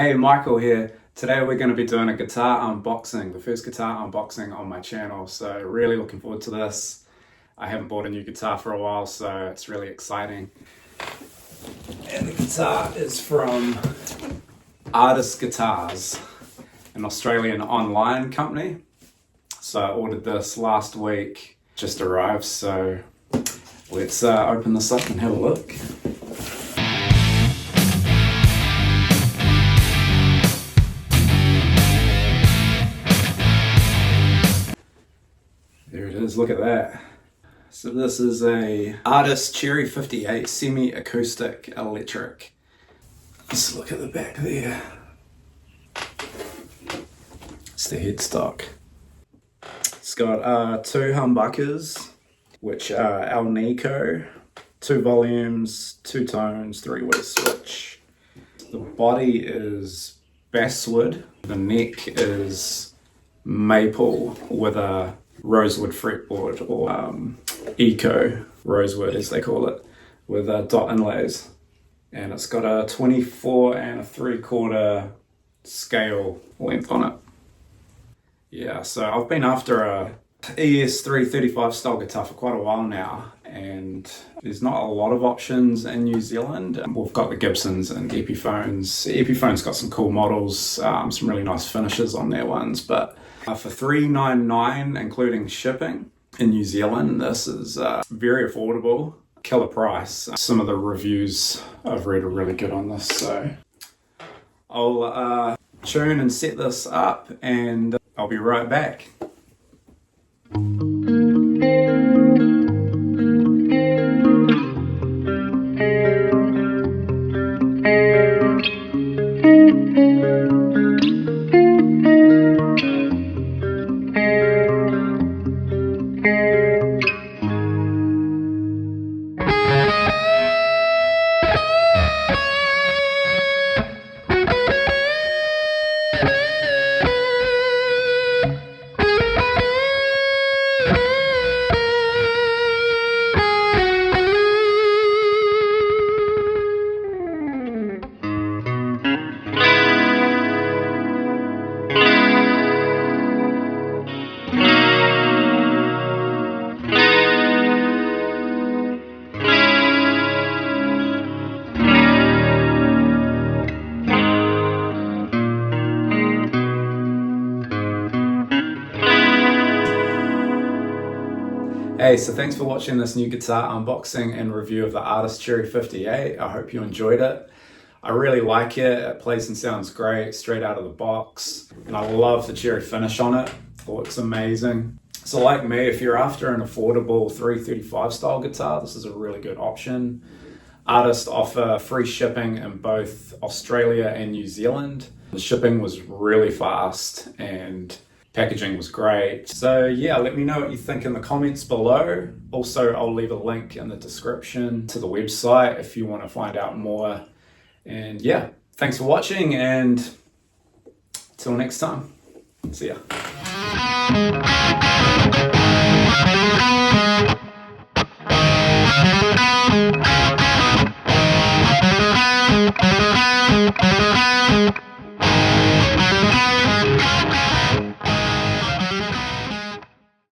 Hey, Michael here. Today we're going to be doing a guitar unboxing, the first guitar unboxing on my channel, so really looking forward to this. I haven't bought a new guitar for a while, so it's really exciting. And the guitar is from Artistguitars, an Australian online company. So I ordered this last week, just arrived, so let's open this up and have a look. There it is, look at that. So this is a Artist Cherry 58 semi-acoustic electric. Let's look at the back there. It's the headstock. It's got two humbuckers, which are Alnico, 2 volumes, 2 tones, 3-way switch. The body is basswood. The neck is maple with a rosewood fretboard, or eco rosewood as they call it, with dot inlays. And it's got a 24 3/4 scale length on it. Yeah, so I've been after a ES-335 style guitar for quite a while now, and there's not a lot of options in New Zealand. We've got the Gibsons and Epiphones. Epiphone's got some cool models, some really nice finishes on their ones, but for $399 including shipping in New Zealand, this is very affordable, killer price. Some of the reviews I've read are really good on this, so I'll tune and set this up and I'll be right back. Hey, so thanks for watching this new guitar unboxing and review of the Artist Cherry 58. I hope you enjoyed it. I really like it. It plays and sounds great straight out of the box. And I love the cherry finish on it. It looks amazing. So like me, if you're after an affordable 335 style guitar, this is a really good option. Artist offer free shipping in both Australia and New Zealand. The shipping was really fast and packaging was great. So yeah, let me know what you think in the comments below. Also, I'll leave a link in the description to the website if you want to find out more. And yeah, thanks for watching, and till next time. See ya.